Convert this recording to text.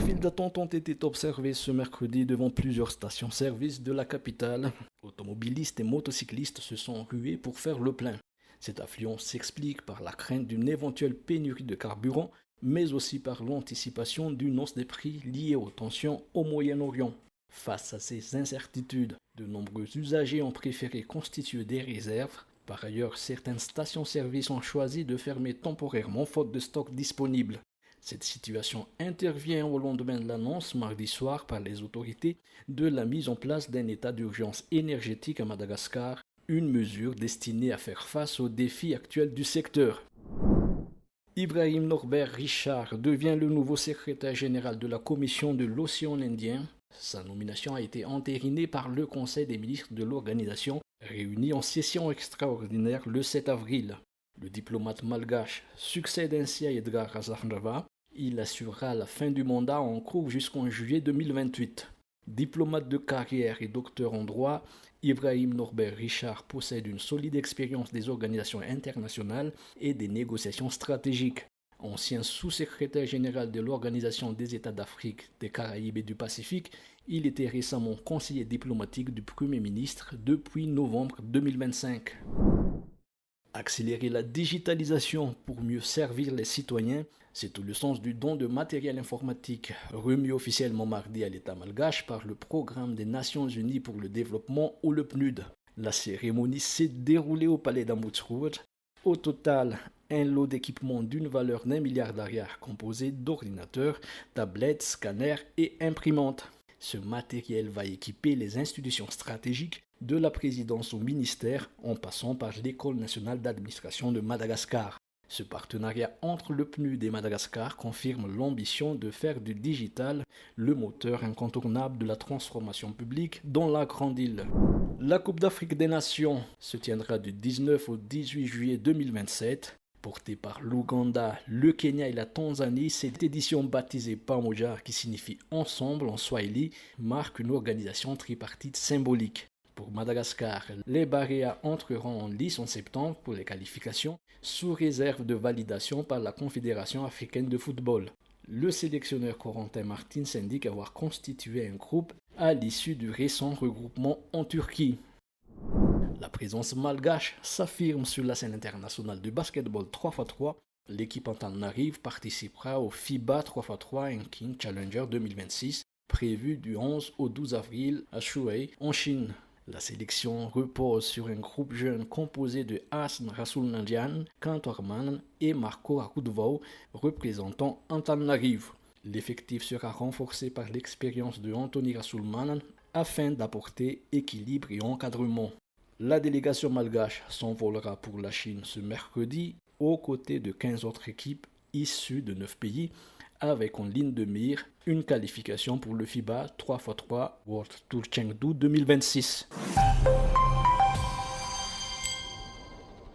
longues files d'attente ont été observées ce mercredi devant plusieurs stations-service de la capitale. Automobilistes et motocyclistes se sont rués pour faire le plein. Cette affluence s'explique par la crainte d'une éventuelle pénurie de carburant, mais aussi par l'anticipation d'une hausse des prix liée aux tensions au Moyen-Orient. Face à ces incertitudes, de nombreux usagers ont préféré constituer des réserves. Par ailleurs, certaines stations-service ont choisi de fermer temporairement faute de stock disponible. Cette situation intervient au lendemain de l'annonce mardi soir par les autorités de la mise en place d'un état d'urgence énergétique à Madagascar, une mesure destinée à faire face aux défis actuels du secteur. Ibrahim Norbert Richard devient le nouveau secrétaire général de la Commission de l'Océan Indien. Sa nomination a été entérinée par le Conseil des ministres de l'organisation, réuni en session extraordinaire le 7 avril. Le diplomate malgache succède ainsi à Edgar Razarnava. Il assurera la fin du mandat en cours jusqu'en juillet 2028. Diplomate de carrière et docteur en droit, Ibrahim Norbert Richard possède une solide expérience des organisations internationales et des négociations stratégiques. Ancien sous-secrétaire général de l'Organisation des États d'Afrique, des Caraïbes et du Pacifique, il était récemment conseiller diplomatique du Premier ministre depuis novembre 2025. Accélérer la digitalisation pour mieux servir les citoyens, c'est tout le sens du don de matériel informatique remis officiellement mardi à l'État malgache par le Programme des Nations Unies pour le Développement ou le PNUD. La cérémonie s'est déroulée au palais d'Amutsroud. Au total, un lot d'équipements d'une valeur d'1 milliard d'ariars composé d'ordinateurs, tablettes, scanners et imprimantes. Ce matériel va équiper les institutions stratégiques de la présidence au ministère en passant par l'École nationale d'administration de Madagascar. Ce partenariat entre le PNUD et Madagascar confirme l'ambition de faire du digital le moteur incontournable de la transformation publique dans la grande île. La Coupe d'Afrique des Nations se tiendra du 19 au 18 juillet 2027. Portée par l'Ouganda, le Kenya et la Tanzanie, cette édition baptisée Pamoja, qui signifie ensemble en Swahili, marque une organisation tripartite symbolique. Pour Madagascar, les Baréas entreront en lice en septembre pour les qualifications, sous réserve de validation par la Confédération africaine de football. Le sélectionneur Corentin Martins indique avoir constitué un groupe à l'issue du récent regroupement en Turquie. La présence malgache s'affirme sur la scène internationale du basketball 3x3. L'équipe Antananarive participera au FIBA 3x3 Ranking Challenger 2026, prévu du 11 au 12 avril à Shuhei, en Chine. La sélection repose sur un groupe jeune composé de Hassan Rasoul-Nandian, Kantor Manan et Marco Rakudvau, représentant Antananarive. L'effectif sera renforcé par l'expérience de Anthony Rasoul-Manan afin d'apporter équilibre et encadrement. La délégation malgache s'envolera pour la Chine ce mercredi aux côtés de 15 autres équipes issues de 9 pays avec en ligne de mire une qualification pour le FIBA 3x3 World Tour Chengdu 2026.